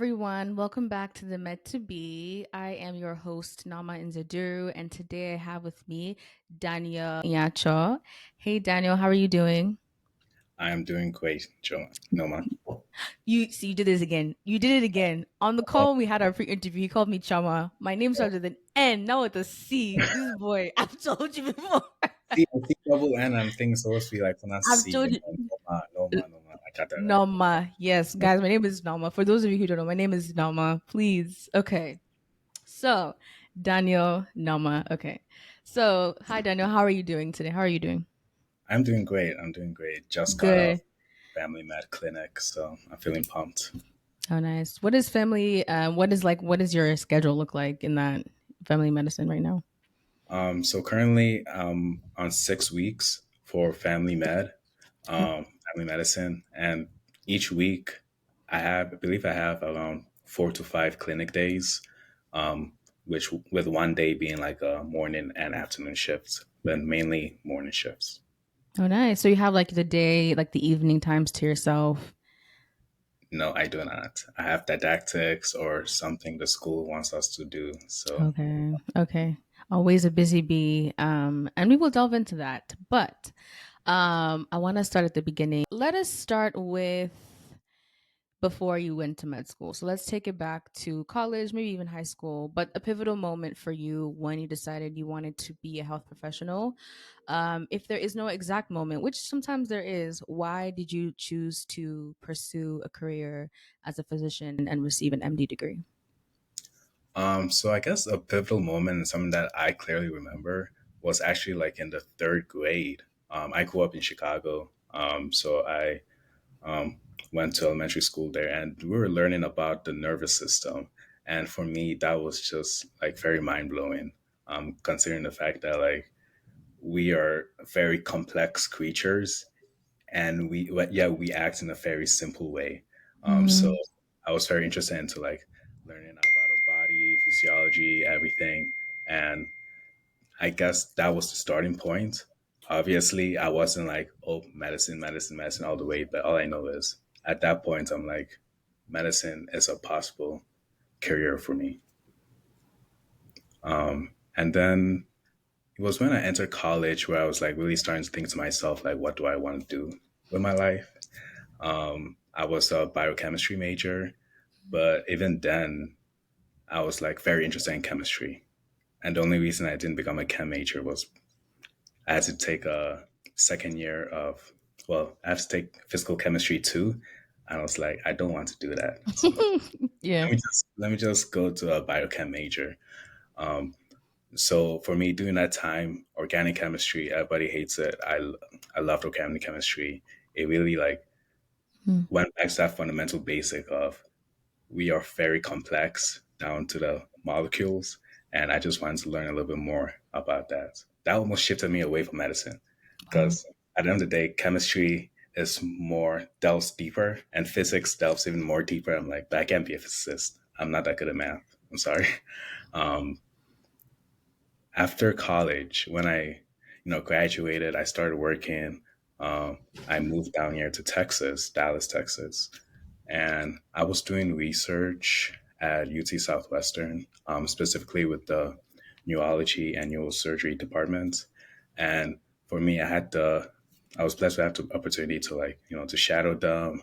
everyone. Welcome back to the Med to Be. I am your host, Nama Nzaduru, and today I have with me Daniel Nyacho. Hey, Daniel, how are you doing? I am doing great, Noma. You see, you did this again. You did it again. On the Oh, call, we had our pre interview. He called me Chama. My name starts with an N, now with a C. This boy, I've told you before. see, I see double N. I'm thinking it's supposed to be like pronounced I've C, told but you. no, Noma. I got that right. Nama. Yes, guys, my name is Nama. For those of you who don't know, my name is Nama. Please. Okay. So, Daniel Nama. Okay. So, hi, Daniel. How are you doing today? How are you doing? I'm doing great. I'm doing great. Just got off Good. family med clinic, so I'm feeling pumped. Oh, nice. What is family? What does your schedule look like in that family medicine right now? So currently, on 6 weeks for family medicine, and each week I believe I have around 4 to 5 clinic days, um, which with one day being like a morning and afternoon shifts, but mainly morning shifts. Oh, nice. So you have like the day, like the evening times to yourself. No, I do not. I have didactics or something the school wants us to do. So, Okay. Okay. Always a busy bee. And we will delve into that. But I want to start at the beginning. Let us start with before you went to med school. So let's take it back to college, maybe even high school, but a pivotal moment for you when you decided you wanted to be a health professional. If there is no exact moment, which sometimes there is, why did you choose to pursue a career as a physician and receive an MD degree? so I guess a pivotal moment and something that I clearly remember was actually like in the third grade. I grew up in Chicago, so I um, went to elementary school there, and we were learning about the nervous system. And for me, that was just like very mind blowing, considering the fact that like we are very complex creatures and we act in a very simple way. So Mm-hmm. I was very interested into like learning about our body, physiology, everything, and I guess that was the starting point. Obviously, I wasn't like, oh, medicine all the way, but all I know is at that point, I'm like, medicine is a possible career for me. And then it was when I entered college where I was like really starting to think to myself, like, what do I want to do with my life? I was a biochemistry major, but even then, I was like very interested in chemistry. And the only reason I didn't become a chem major was I had to take a second year of, well, I have to take physical chemistry too. And I was like, I don't want to do that. So Yeah. let me just go to a biochem major. Um, so for me, during that time, organic chemistry, everybody hates it. I loved organic chemistry. It really like Mm. went back to that fundamental basic of we are very complex down to the molecules. And I just wanted to learn a little bit more about that. That almost shifted me away from medicine Wow. because at the end of the day, chemistry is more delves deeper and physics delves even more deeper. I'm like, but I can't be a physicist. I'm not that good at math. I'm sorry. Um, After college, when I, graduated, I started working. I moved down here to Texas, Dallas, Texas, and I was doing research at UT Southwestern, specifically with the neurology and neurosurgery department. And for me, I was blessed to have the opportunity to to shadow them,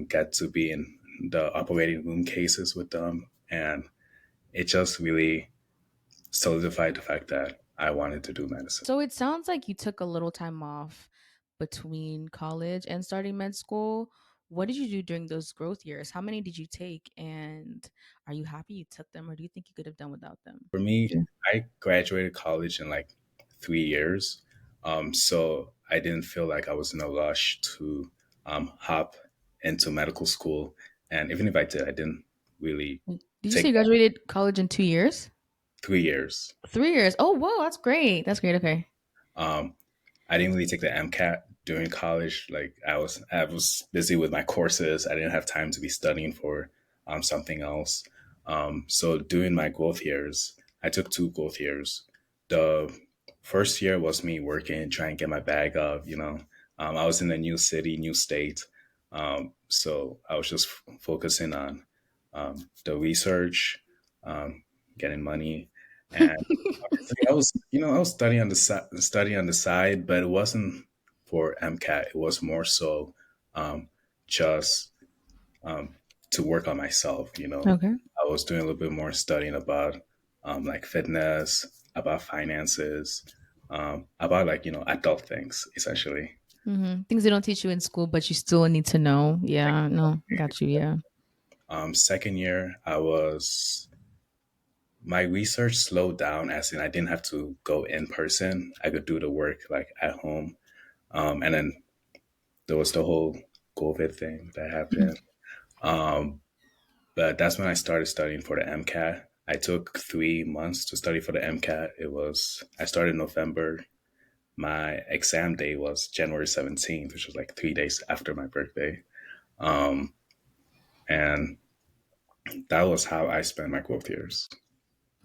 get to be in the operating room cases with them, and it just really solidified the fact that I wanted to do medicine. So it sounds like you took a little time off between college and starting med school. What did you do during those growth years? How many did you take? And are you happy you took them, or do you think you could have done without them? For me, Yeah. I graduated college in like 3 years. So I didn't feel like I was in a rush to hop into medical school. And even if I did, I didn't really Did you say take you that graduated college in 2 years? 3 years. 3 years. Oh, whoa, that's great. That's great. Okay. Um, I didn't really take the MCAT during college. Like I was busy with my courses. I didn't have time to be studying for something else. So during my growth years, I took 2 growth years. The first year was me working, trying to get my bag up. I was in a new city, new state. So I was just focusing on the research, um, getting money, and obviously I was studying on the studying on the side, but it wasn't for MCAT. It was more so um, just um, to work on myself. Okay. I was doing a little bit more studying about like fitness, about finances, about like adult things essentially. Things they don't teach you in school, but you still need to know. Yeah, no, got you. Yeah. Second year, my research slowed down, as in I didn't have to go in person. I could do the work like at home. And then there was the whole COVID thing that happened. Um, but that's when I started studying for the MCAT. I took 3 months to study for the MCAT. I started in November. My exam day was January 17th, which was like 3 days after my birthday. Um, and that was how I spent my growth years.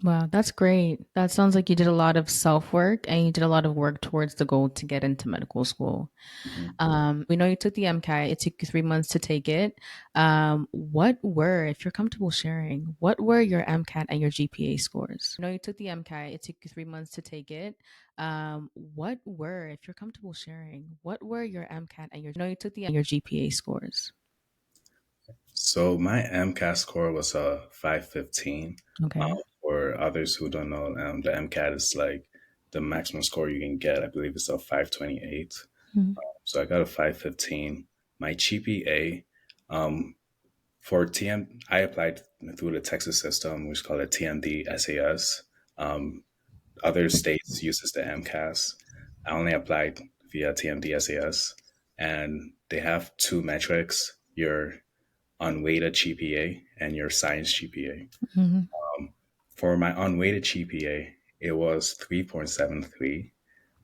Wow, that's great. That sounds like you did a lot of self work and you did a lot of work towards the goal to get into medical school. Mhm. We know you took the MCAT. It took you 3 months to take it. If you're comfortable sharing, what were your MCAT and your GPA scores? I know you took the MCAT. It took you 3 months to take it. If you're comfortable sharing, what were your MCAT and your, I know you took your GPA scores? So my MCAT score was a 515. Okay. For others who don't know, the MCAT is like the maximum score you can get. I believe it's a 528. Mhm. So I got a 515. My GPA for TM, I applied through the Texas system, which is called a TMD SAS. Um, Other states uses the MCAS. I only applied via TMD SAS, and they have two metrics: your unweighted GPA and your science GPA. Mhm. For my unweighted GPA, it was 3.73.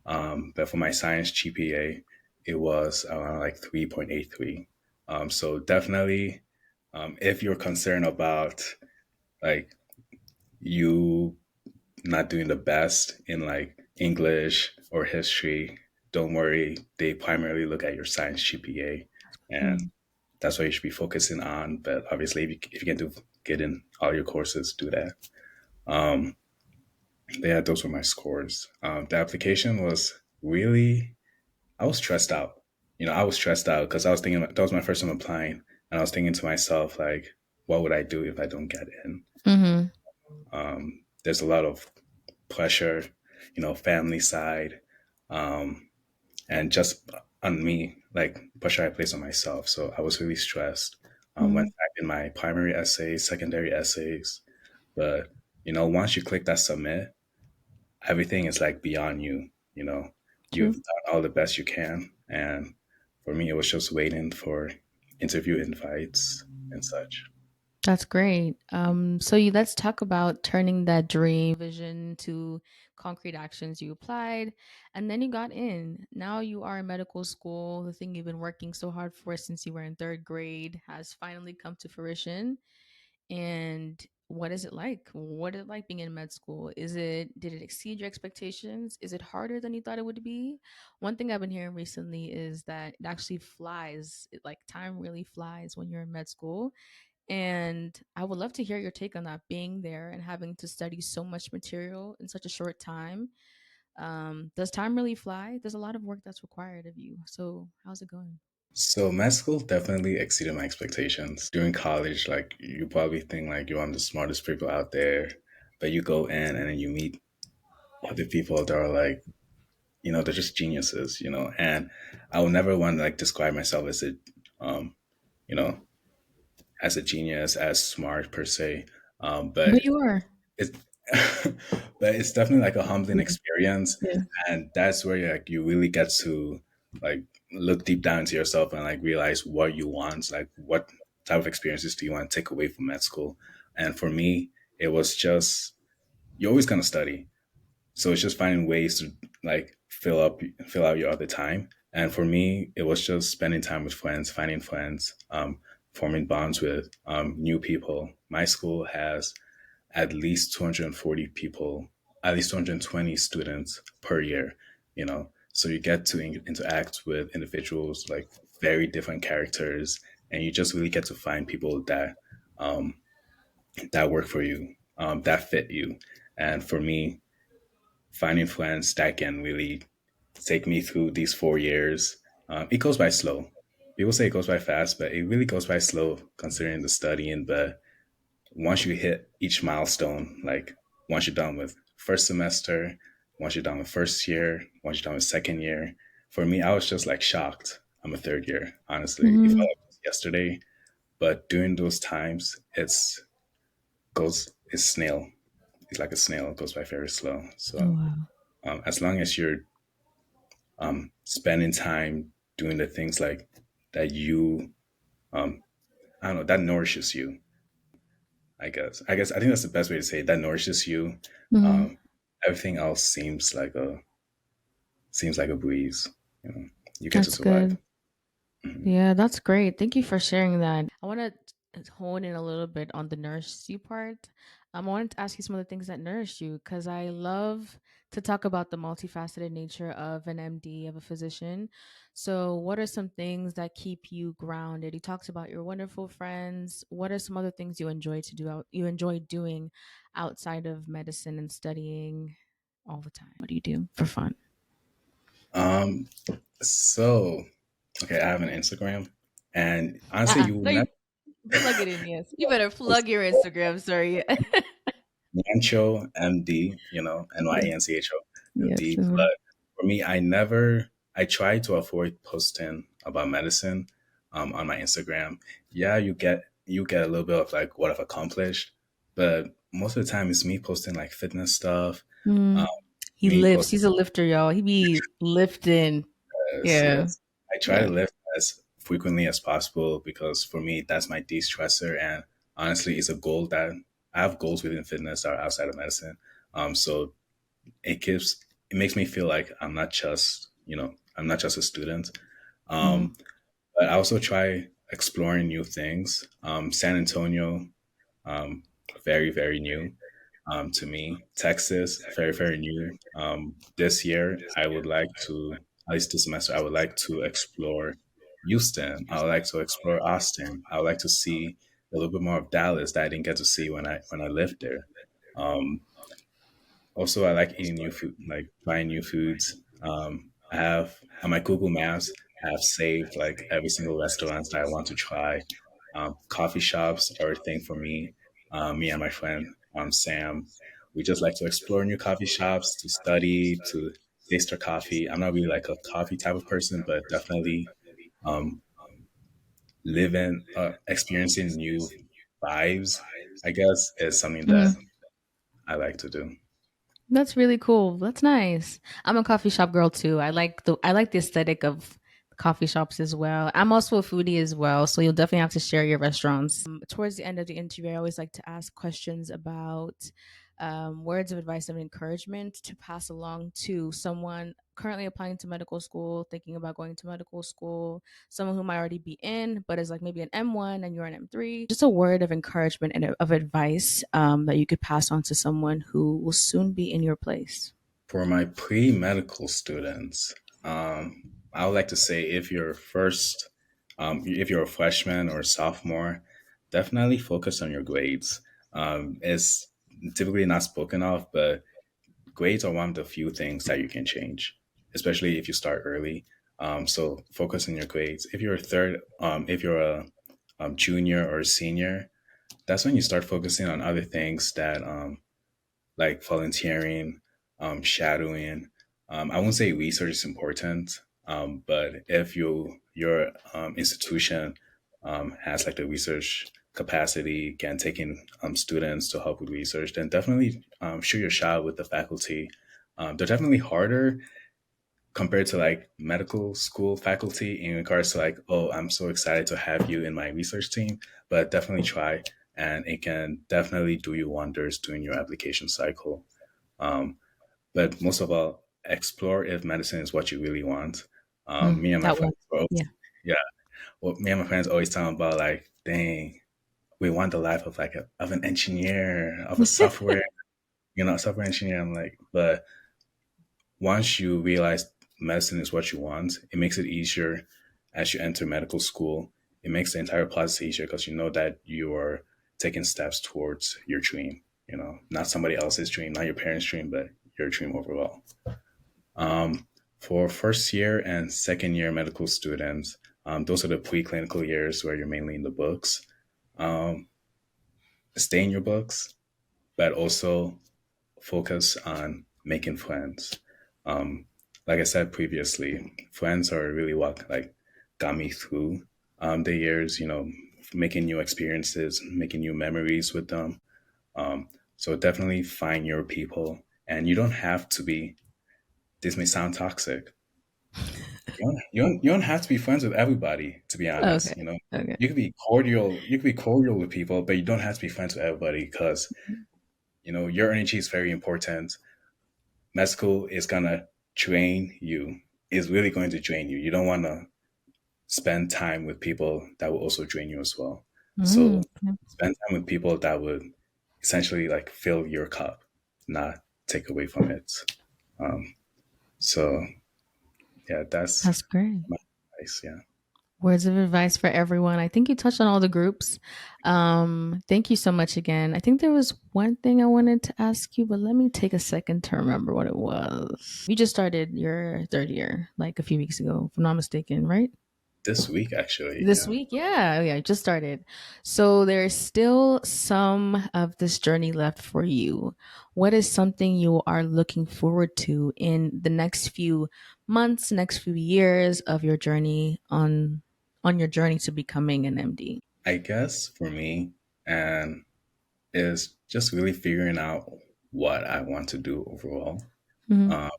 But for my science GPA, it was around like 3.83. So definitely, if you're concerned about like you not doing the best in like English or history, don't worry. They primarily look at your science GPA, and Mm. that's what you should be focusing on. But obviously, if you can do get in all your courses, do that. Um, yeah, those were my scores. The application was really, I was stressed out. I was stressed out because I was thinking that was my first time applying, and I was thinking to myself like, what would I do if I don't get in? Mhm. There's a lot of pressure, family side, um, and just on me, like pressure I placed on myself. So I was really stressed. Went Mhm. back in my primary essays, secondary essays, but once you click that submit, everything is like beyond you. You know, you've True. done all the best you can, and for me, it was just waiting for interview invites and such. That's great. Let's talk about turning that dream vision to concrete actions. You applied and then you got in. Now you are in medical school. The thing you've been working so hard for since you were in third grade has finally come to fruition. And what is it like? What is it like being in med school? Did it exceed your expectations? Is it harder than you thought it would be? One thing I've been hearing recently is that it actually flies. Like time really flies when you're in med school, and I would love to hear your take on that, being there and having to study so much material in such a short time. Does time really fly? There's a lot of work that's required of you. So, how's it going? So med school definitely exceeded my expectations. During college, like you probably think like you're one of the smartest people out there, but you go in and then you meet other people that are like, they're just geniuses, And I would never want to like describe myself um, you know, as a genius, as smart per se. But But you are. it's but it's definitely like a humbling Yeah. experience, Yeah. and that's where like you really get to like look deep down into yourself and like realize what you want, like what type of experiences do you want to take away from med school. And for me, it was just you're always gonna study, so it's just finding ways to like fill out your other time. And for me, it was just spending time with friends, finding friends, forming bonds with new people. My school has at least 240 people, at least 220 students per year, So you get to interact with individuals like very different characters, and you just really get to find people that that work for you, that fit you. And for me, finding friends that can really take me through these 4 years, it goes by slow. People say it goes by fast, but it really goes by slow considering the studying. But once you hit each milestone, like once you're done with first semester, once you're done with first year, once you're done with second year, for me, I was just like shocked. I'm a third year, honestly. It felt Hmm. like it was yesterday, but during those times, it's snail. It's like a snail. It goes by very slow. Oh, So wow. as long as you're spending time doing the things like that you, um, I don't know, that nourishes you. I think that's the best way to say it, that nourishes you. Hmm. Um, everything else seems like a breeze. You know, you get to That's survive. good. Mhm. Yeah, that's great. Thank you for sharing that. I want to hone in a little bit on the nourish you part. I wanted to ask you some of the things that nourish you because I love to talk about the multifaceted nature of an MD, of a physician. So, what are some things that keep you grounded? You talked about your wonderful friends. What are some other things you enjoy to do you enjoy doing outside of medicine and studying all the time? What do you do for fun? Um, so okay, I have an Instagram, and honestly, you will No, you never plug it in. Yes, you better plug your Instagram. Sorry. Nyancho MD, Nyencho Yes. MD. But for me, I try to avoid posting about medicine on my Instagram. Yeah, you get a little bit of like what I've accomplished, but most of the time it's me posting like fitness stuff, um, Mm. He me lifts. posting He's a lifter, y'all. He be lifting. yes, Yeah. yes. I try to Yeah. lift as frequently as possible because for me that's my de-stressor, and honestly, it's a goal that I have goals within fitness that are outside of medicine. So it makes me feel like I'm not just a student. Mm. Um, but I also try exploring new things. San Antonio, um, very very new to me. Texas, very very new. This year, I would like to at least this semester I would like to explore Houston. I would like to explore Austin. I would like to see a little bit more of Dallas that I didn't get to see when I lived there. Um, Also, I like eating new food, like trying new foods. I have on my Google Maps, I have saved like every single restaurant that I want to try. Coffee shops are a thing for me. Me and my friend Sam, we just like to explore new coffee shops, to study, to taste our coffee. I'm not really like a coffee type of person, but definitely um, experiencing new vibes, I guess, is something that Mm. I like to do. That's really cool. That's nice. I'm a coffee shop girl too. I like the aesthetic of coffee shops as well. I'm also a foodie as well, so you'll definitely have to share your restaurants. Towards the end of the interview, I always like to ask questions about words of advice and encouragement to pass along to someone currently applying to medical school, thinking about going to medical school, someone who might already be in, but is like maybe an M1 and you're an M3. Just a word of encouragement and of advice that you could pass on to someone who will soon be in your place. For my pre medical students, I would like to say if you're a freshman or a sophomore, definitely focus on your grades. It's typically not spoken of, but grades are one of the few things that you can change, especially if you start early. So focus on your grades. If you're a junior or a senior, that's when you start focusing on other things that like volunteering, shadowing. I won't say research is important, but if your institution has like the research capacity, can take in students to help with research, then definitely shoot your shot with the faculty. They're definitely harder compared to like medical school faculty in regards to like, oh, I'm so excited to have you in my research team, but definitely try, and it can definitely do you wonders during your application cycle. Um, but most of all, explore if medicine is what you really want. Me and my That friends one. were always, Yeah. yeah, well, me and my friends always talking about like, dang, we want the life of of an engineer, of a software, software engineer. I'm like, but once you realize medicine is what you want, it makes it easier as you enter medical school. It makes the entire process easier because you know that taking steps towards your dream. You know, not somebody else's dream, not your parents' dream, but your dream overall. Um, for first year and second year medical students, those are the preclinical years where you're mainly in the books. Um, Stay in your books, but also focus on making friends. Um, like I said previously, friends are really what like got me through the years. You know, making new experiences, making new memories with them. Um, so definitely find your people, and you don't have to be. This may sound toxic. You don't have to be friends with everybody. To be honest, Okay. you know, Okay. you could be cordial. You could be cordial with people, but you don't have to be friends with everybody because you know your energy is very important. Med school is gonna drain you. Is really going to drain you. You don't want to spend time with people that will also drain you as well. Mm, So yeah, spend time with people that would essentially like fill your cup, not take away from it. Um, so yeah, that's that's great. my advice. Yeah. Words of advice for everyone. I think you touched on all the groups. Thank you so much again. I think there was one thing I wanted to ask you, but let me take a second to remember what it was. You just started your third year like a few weeks ago, if I'm not mistaken, right? This week, actually. This Yeah. week, yeah, yeah, I just started. So there's still some of this journey left for you. What is something you are looking forward to in the next few months, next few years of your journey on your journey to becoming an MD? I guess for me, and is just really figuring out what I want to do overall. Hmm. Um,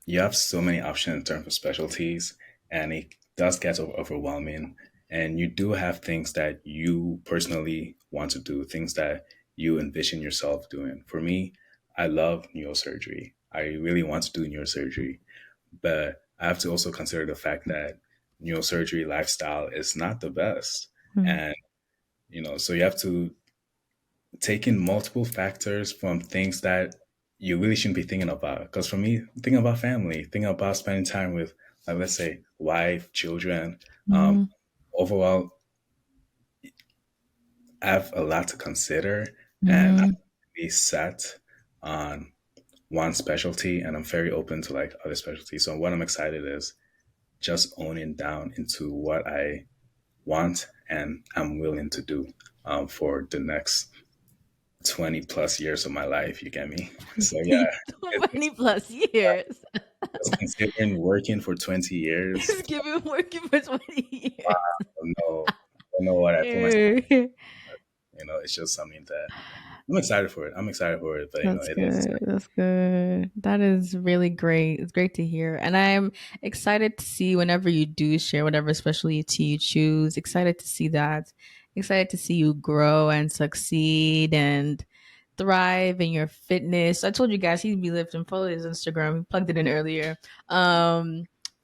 you have so many options in terms of specialties, and it does get overwhelming. And you do have things that you personally want to do, things that you envision yourself doing. For me, I love neurosurgery. I really want to do neurosurgery, but I have to also consider the fact that neurosurgery lifestyle is not the best. And, you know, so you have to take in multiple factors from things that you really shouldn't be thinking about. Because for me, thinking about family, thinking about spending time with, like, let's say, wife, children, um, Hmm. overall, I have a lot to consider, and I'm Hmm. really set on one specialty, and I'm very open to like other specialties. So what I'm excited is just owning down into what I want and I'm willing to do for the next 20 plus years of my life. You get me? So yeah, it's 20 plus years. just considering working for 20 years. He's giving working for 20 years. I don't know what I put myself. Yeah. You know, it's just something that I'm excited for it. I'm excited for it, but you know, That's it is. good. That's good. That is really great. It's great to hear. And I'm excited to see whenever you do share whatever specialty you choose. Excited to see that. Excited to see you grow and succeed and thrive in your fitness. I told you guys he'd be lifting. Follow his Instagram. He plugged it in earlier.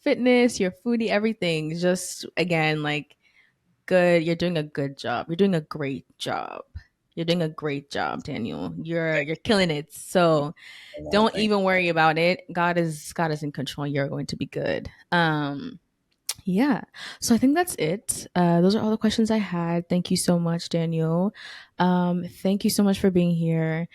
Fitness, your foodie, everything. Just again, like good. You're doing a good job. You're doing a great job. You're doing a great job, Daniel. You're killing it. So Well, don't thank even worry about it. God is in control. You're going to be good. Yeah. So I think that's it. Those are all the questions I had. Thank you so much, Daniel. Thank you so much for being here.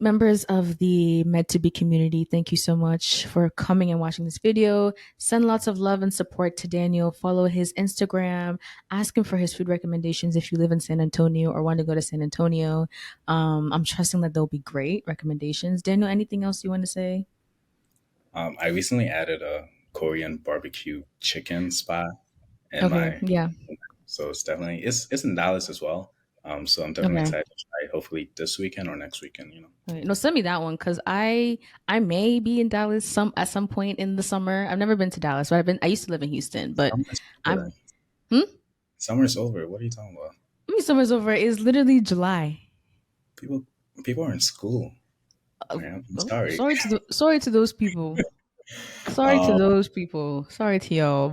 Members of the Med to Be community, thank you so much for coming and watching this video. Send lots of love and support to Daniel. Follow his Instagram. Ask him for his food recommendations if you live in San Antonio or want to go to San Antonio. I'm trusting that they'll be great recommendations. Daniel, anything else you want to say? I recently added a Korean barbecue chicken spot in Okay. my, Yeah. so it's definitely it's in Dallas as well. So I'm definitely Okay. excited to try it, hopefully this weekend or next weekend. You know, Okay. No, send me that one because I may be in Dallas some at some point in the summer. I've never been to Dallas, but I used to live in Houston, but summer's over. I'm hmm? Summer's over. What are you talking about? I mean, summer's over. It's literally July. People people are in school. Man, I'm Oh, sorry. sorry to those people. Sorry to Um, those people. Sorry to y'all.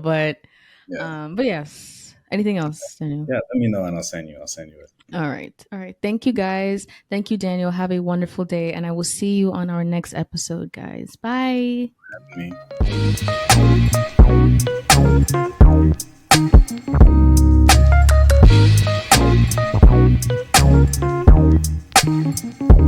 yeah, But yes. Anything else, Daniel? yeah. Let me know and I'll send you. I'll send you it. All right. All right. Thank you guys. Thank you, Daniel. Have a wonderful day, and I will see you on our next episode, guys. Bye. I mean.